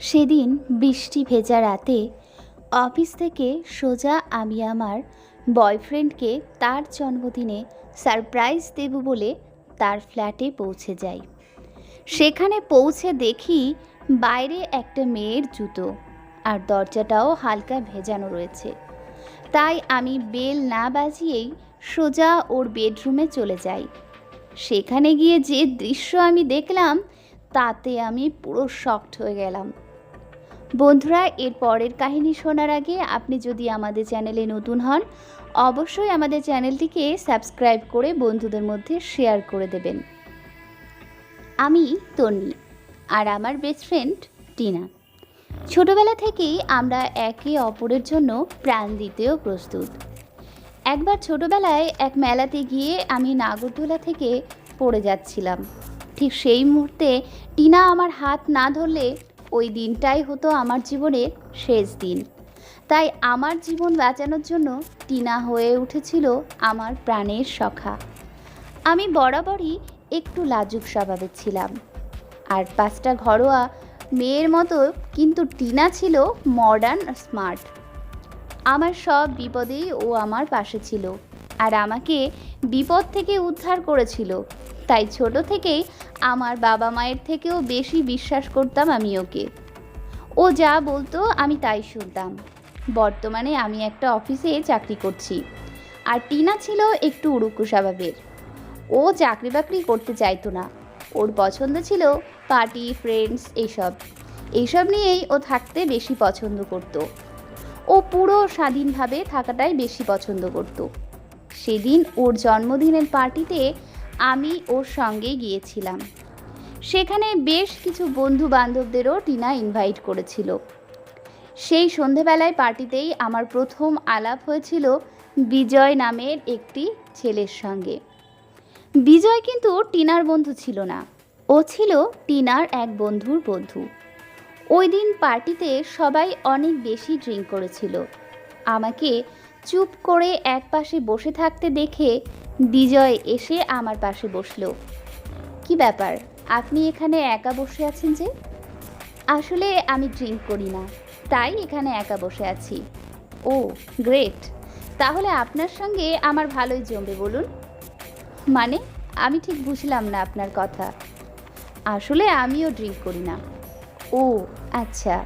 সেদিন বৃষ্টি ভেজা রাতে অফিস থেকে সোজা আমি আমার বয়ফ্রেন্ডকে তার জন্মদিনে সারপ্রাইজ দেব বলে তার ফ্ল্যাটে পৌঁছে যাই। সেখানে পৌঁছে দেখি বাইরে একটা মেয়ের জুতো, আর দরজাটাও হালকা ভেজানো রয়েছে। তাই আমি বেল না বাজিয়েই সোজা ওর বেডরুমে চলে যাই। সেখানে গিয়ে যে দৃশ্য আমি দেখলাম তাতে আমি পুরো শকড হয়ে গেলাম। বন্ধুরা, এর পরের কাহিনী শোনার আগে আপনি যদি আমাদের চ্যানেলে নতুন হন, অবশ্যই আমাদের চ্যানেলটিকে সাবস্ক্রাইব করে বন্ধুদের মধ্যে শেয়ার করে দেবেন। আমি তন্নি, আর আমার বেস্ট ফ্রেন্ড টিনা। ছোটবেলা থেকেই আমরা একে অপরের জন্য প্রাণ দিতেও প্রস্তুত। একবার ছোটবেলায় এক মেলাতে গিয়ে আমি নাগরদোলা থেকে পড়ে যাচ্ছিলাম। ঠিক সেই মুহূর্তে টিনা আমার হাত না ধরলে ওই দিনটাই হতো আমার জীবনের শেষ দিন। তাই আমার জীবন বাঁচানোর জন্য টিনা হয়ে উঠেছিল আমার প্রাণের সখা। আমি বরাবরই একটু লাজুক স্বভাবের ছিলাম, আর পাঁচটা ঘরোয়া মেয়ের মতো, কিন্তু টিনা ছিল মডার্ন আর স্মার্ট। আমার সব বিপদেই ও আমার পাশে ছিল, আর আমাকে বিপদ থেকে উদ্ধার করেছিল। তাই ছোট থেকেই আমার বাবা মায়ের থেকেও বেশি বিশ্বাস করতাম আমি ওকে। ও যা বলতো আমি তাই শুনতাম। বর্তমানে আমি একটা অফিসে চাকরি করছি, আর টিনা ছিল একটু উড়ুক্কু স্বভাবের। ও চাকরি বাকরি করতে চাইতো না। ওর পছন্দ ছিল পার্টি, ফ্রেন্ডস, এইসব নিয়েই ও থাকতে বেশি পছন্দ করত। ও পুরো স্বাধীনভাবে থাকাটাই বেশি পছন্দ করত। সেদিন ওর জন্মদিনের পার্টিতে আমি ওর সঙ্গে গিয়েছিলাম। সেখানে বেশ কিছু বন্ধু বান্ধবদেরও টিনা ইনভাইট করেছিল। সেই সন্ধেবেলায় পার্টিতেই আমার প্রথম আলাপ হয়েছিল বিজয় নামের একটি ছেলের সঙ্গে। বিজয় কিন্তু টিনার বন্ধু ছিল না, ও ছিল টিনার এক বন্ধুর বন্ধু। ওই দিন পার্টিতে সবাই অনেক বেশি ড্রিঙ্ক করেছিল। আমাকে চুপ করে এক পাশে বসে থাকতে দেখে বিজয় এসে আমার পাশে বসলো। কি ব্যাপার, আপনি এখানে একা বসে আছেন যে? আসলে আমি ড্রিঙ্ক করি না, তাই এখানে একা বসে আছি। ও গ্রেট, তাহলে আপনার সঙ্গে আমার ভালোই জমবে, বলুন। মানে, আমি ঠিক বুঝলাম না আপনার কথা। আসলে আমিও ড্রিঙ্ক করি না। ও আচ্ছা,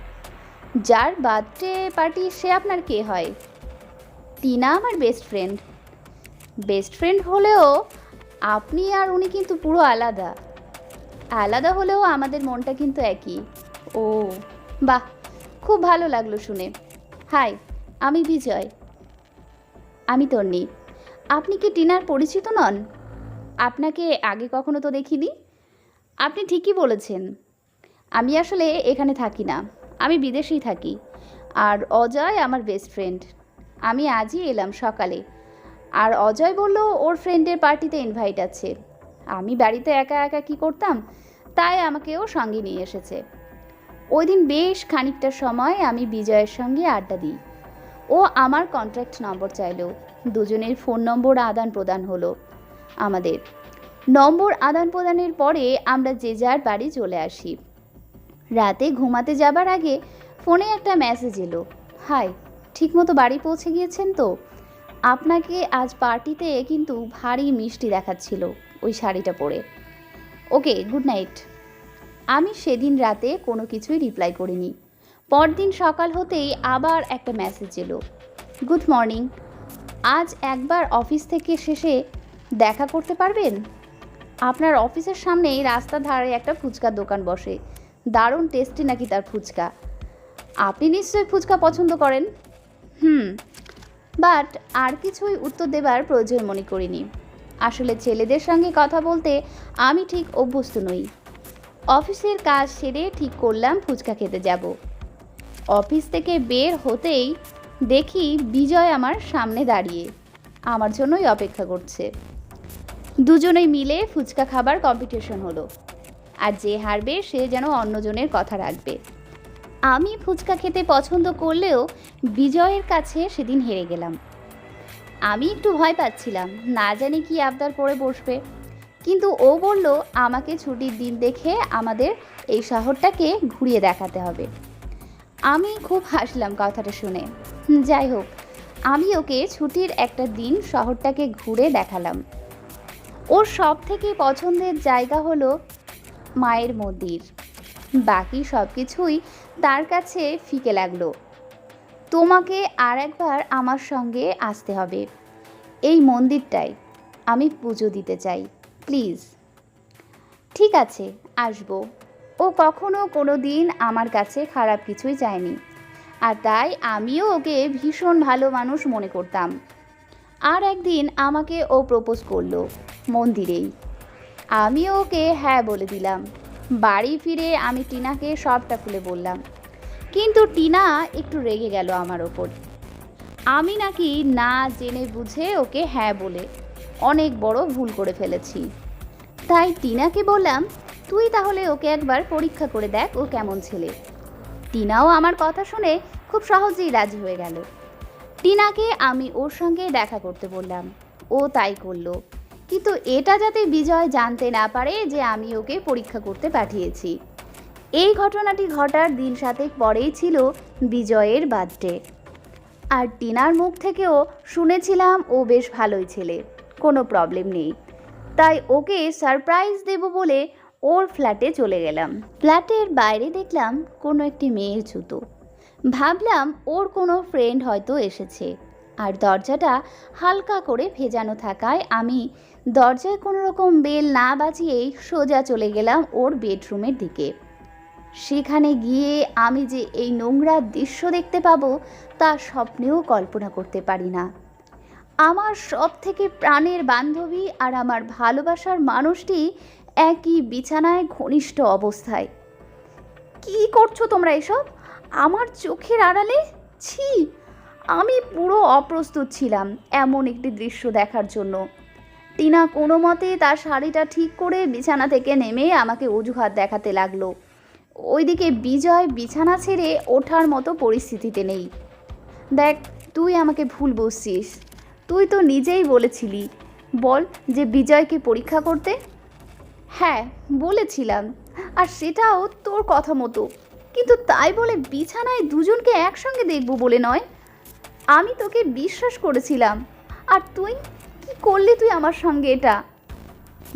যার বার্থডে পার্টি সে আপনার কে হয়? টিনা আমার বেস্ট ফ্রেন্ড। বেস্ট ফ্রেন্ড হলেও আপনি আর উনি কিন্তু পুরো আলাদা। আলাদা হলেও আমাদের মনটা কিন্তু একই। ও বাহ, খুব ভালো লাগলো শুনে। হাই, আমি বিজয়। আমি তন্নি। আপনি কি টিনার পরিচিত নন? আপনাকে আগে কখনো তো দেখিনি। আপনি ঠিকই বলেছেন, আমি আসলে এখানে থাকি না, আমি বিদেশেই থাকি। আর অজয় আমার বেস্ট ফ্রেন্ড। আমি আজই এলাম সকালে, আর অজয় বলল ওর ফ্রেন্ডের পার্টিতে ইনভাইট আছে। আমি বাড়িতে একা একা কী করতাম, তাই আমাকেও সঙ্গে নিয়ে এসেছে। ওই দিন বেশ খানিকটা সময় আমি বিজয়ের সঙ্গে আড্ডা দিই। ও আমার কন্ট্যাক্ট নম্বর চাইলো। দুজনের ফোন নম্বর আদান প্রদান হলো। আমাদের নম্বর আদান প্রদানের পরে আমরা যে যার বাড়ি চলে আসি। রাতে ঘুমাতে যাবার আগে ফোনে একটা মেসেজ এলো, হাই, ঠিকমতো বাড়ি পৌঁছে গিয়েছেন তো? আপনাকে আজ পার্টিতে কিন্তু ভারী মিষ্টি দেখাচ্ছিল ওই শাড়িটা পরে। ওকে, গুড নাইট। আমি সেদিন রাতে কোনো কিছুই রিপ্লাই করিনি। পরদিন সকাল হতেই আবার একটা মেসেজ এলো, গুড মর্নিং, আজ একবার অফিস থেকে শেষে দেখা করতে পারবেন? আপনার অফিসের সামনেই রাস্তার ধারে একটা ফুচকার দোকান বসে, দারুণ টেস্টি নাকি তার ফুচকা। আপনি নিশ্চয়ই ফুচকা পছন্দ করেন। বাট আর কিছুই উত্তর দেবার প্রয়োজন মনে করিনি। আসলে ছেলেদের সঙ্গে কথা বলতে আমি ঠিক অভ্যস্ত নই। অফিসের কাজ সেরে ঠিক করলাম ফুচকা খেতে যাব। অফিস থেকে বের হতেই দেখি বিজয় আমার সামনে দাঁড়িয়ে আমার জন্যই অপেক্ষা করছে। দুজনেই মিলে ফুচকা খাবার কম্পিটিশন হলো, আর যে হারবে সে যেন অন্যজনের কথা রাখবে। আমি ফুচকা খেতে পছন্দ করলেও বিজয়ের কাছে সেদিন হেরে গেলাম। আমি একটু ভয় পাচ্ছিলাম, না জানি কি আবদার করে বসবে। কিন্তু ও বলল আমাকে ছুটির দিন দেখে আমাদের এই শহরটাকে ঘুরিয়ে দেখাতে হবে। আমি খুব হাসলাম কথাটা শুনে। যাই হোক, আমি ওকে ছুটির একটা দিন শহরটাকে ঘুরে দেখালাম। ওর সব থেকে পছন্দের জায়গা হলো মায়ের মন্দির। বাকি সব কিছুই তার কাছে ফিকে লাগলো। তোমাকে আর একবার আমার সঙ্গে আসতে হবে, এই মন্দিরটায় আমি পুজো দিতে চাই, প্লিজ। ঠিক আছে, আসবো। ও কখনো কোনো দিন আমার কাছে খারাপ কিছুই চায়নি, আর তাই আমিও ওকে ভীষণ ভালো মানুষ মনে করতাম। আর একদিন আমাকে ও প্রপোজ করলো মন্দিরেই। আমিও ওকে হ্যাঁ বলে দিলাম। বাড়ি ফিরে আমি টিনাকে সবটা খুলে বললাম, কিন্তু টিনা একটু রেগে গেল আমার ওপর। আমি নাকি না জেনে বুঝে ওকে হ্যাঁ বলে অনেক বড় ভুল করে ফেলেছি। তাই টিনাকে বললাম, তুই তাহলে ওকে একবার পরীক্ষা করে দেখ ও কেমন ছেলে। টিনাও আমার কথা শুনে খুব সহজেই রাজি হয়ে গেল। টিনাকে আমি ওর সঙ্গে দেখা করতে বললাম, ও তাই করলো। কিন্তু এটা যাতে বিজয় জানতে না পারে যে আমি ওকে পরীক্ষা করতে পাঠিয়েছি। এই ঘটনাটি ঘটার দিন 7 পরেই ছিল বিজয়ের বার্থডে। আর টিনার মুখ থেকেও শুনেছিলাম ও বেশ ভালোই ছেলে, কোনো প্রবলেম নেই। তাই ওকে সারপ্রাইজ দেব বলে ওর ফ্ল্যাটে চলে গেলাম। ফ্ল্যাটের বাইরে দেখলাম কোনো একটি মেয়ের জুতো। ভাবলাম ওর কোনো ফ্রেন্ড হয়তো এসেছে। আর দরজাটা হালকা করে ভেজানো থাকায় আমি দরজায় কোনো রকম বেল না বাজিয়েই সোজা চলে গেলাম ওর বেডরুমের দিকে। সেখানে গিয়ে আমি যে এই নোংরা দৃশ্য দেখতে পাবো তা স্বপ্নেও কল্পনা করতে পারি না। আমার সব থেকে প্রাণের বান্ধবী আর আমার ভালোবাসার মানুষটি একই বিছানায় ঘনিষ্ঠ অবস্থায়। কি করছো তোমরা এসব আমার চোখের আড়ালে? ছি, আমি পুরো অপ্রস্তুত ছিলাম এমন একটি দৃশ্য দেখার জন্য। টিনা কোনো মতে তার শাড়িটা ঠিক করে বিছানা থেকে নেমে আমাকে অজুহাত দেখাতে লাগলো। ওইদিকে বিজয় বিছানা ছেড়ে ওঠার মতো পরিস্থিতিতে নেই। দেখ, তুই আমাকে ভুল বুঝছিস। তুই তো নিজেই বলেছিলি, বল, যে বিজয়কে পরীক্ষা করতে। হ্যাঁ বলেছিলাম, আর সেটাও তোর কথা মতো। কিন্তু তাই বলে বিছানায় দুজনকে একসঙ্গে দেখব বলে নয়। আমি তোকে বিশ্বাস করেছিলাম, আর তুই কি করলি তুই আমার সঙ্গে এটা?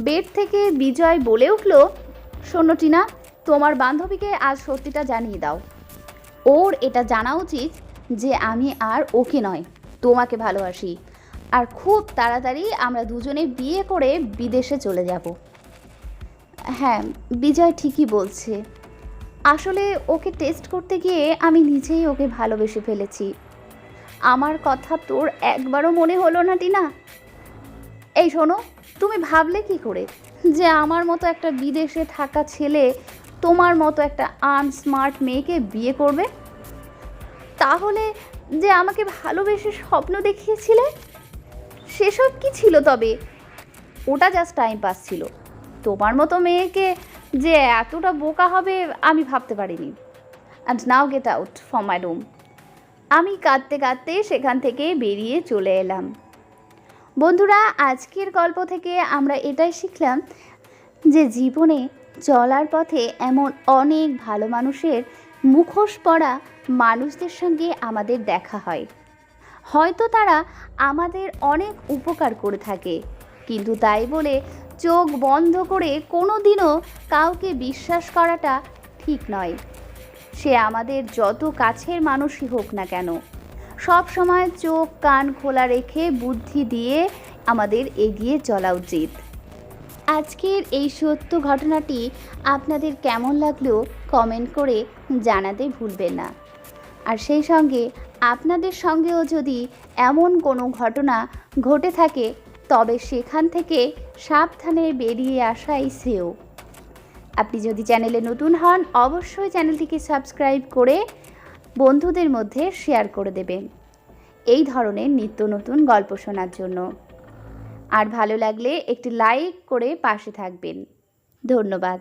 বেড থেকে বিজয় বলে উঠল, শোনো টিনা, তোমার বান্ধবীকে আজ সত্যিটা জানিয়ে দাও। ওর এটা জানা উচিত যে আমি আর ওকে নয়, তোমাকে ভালোবাসি। আর খুব তাড়াতাড়ি আমরা দুজনে বিয়ে করে বিদেশে চলে যাব। হ্যাঁ, বিজয় ঠিকই বলছে। আসলে ওকে টেস্ট করতে গিয়ে আমি নিজেই ওকে ভালোবেসে ফেলেছি। আমার কথা তোর একবারও মনে হলো না টিনা? এই শোনো, তুমি ভাবলে কি করে যে আমার মতো একটা বিদেশে থাকা ছেলে তোমার মতো একটা আনস্মার্ট মেয়েকে বিয়ে করবে? তাহলে যে আমাকে ভালোবেসে স্বপ্ন দেখিয়েছিলে সেসব কি ছিল তবে? ওটা জাস্ট টাইম পাস ছিল। তোমার মতো মেয়েকে যে এতটা বোকা হবে আমি ভাবতে পারিনি। And now get out from my room. আমি কাঁদতে কাঁদতে সেখান থেকে বেরিয়ে চলে এলাম। বন্ধুরা, আজকের গল্প থেকে আমরা এটাই শিখলাম যে জীবনে চলার পথে এমন অনেক ভালো মানুষের মুখোশ পরা মানুষদের সঙ্গে আমাদের দেখা হয়। হয়তো তারা আমাদের অনেক উপকার করে থাকে, কিন্তু তাই বলে চোখ বন্ধ করে কোনো দিনও কাউকে বিশ্বাস করাটা ঠিক নয়। সে আমাদের যত কাছের মানুষই হোক না কেন, সব সময় চোখ কান খোলা রেখে বুদ্ধি দিয়ে আমাদের এগিয়ে চলা উচিত। আজকের এই সত্য ঘটনাটি আপনাদের কেমন লাগলো কমেন্ট করে জানাতে ভুলবেন না। আর সেই সঙ্গে আপনাদের সঙ্গেও যদি এমন কোনো ঘটনা ঘটে থাকে তবে সেখান থেকে সাবধানে বেরিয়ে আসাই শ্রেয়। আপনি যদি চ্যানেলে নতুন হন অবশ্যই চ্যানেলটিকে সাবস্ক্রাইব করে বন্ধুদের মধ্যে শেয়ার করে দেবেন এই ধরনের নিত্য নতুন গল্প শোনার জন্য। আর ভালো লাগলে একটি লাইক করে পাশে থাকবেন। ধন্যবাদ।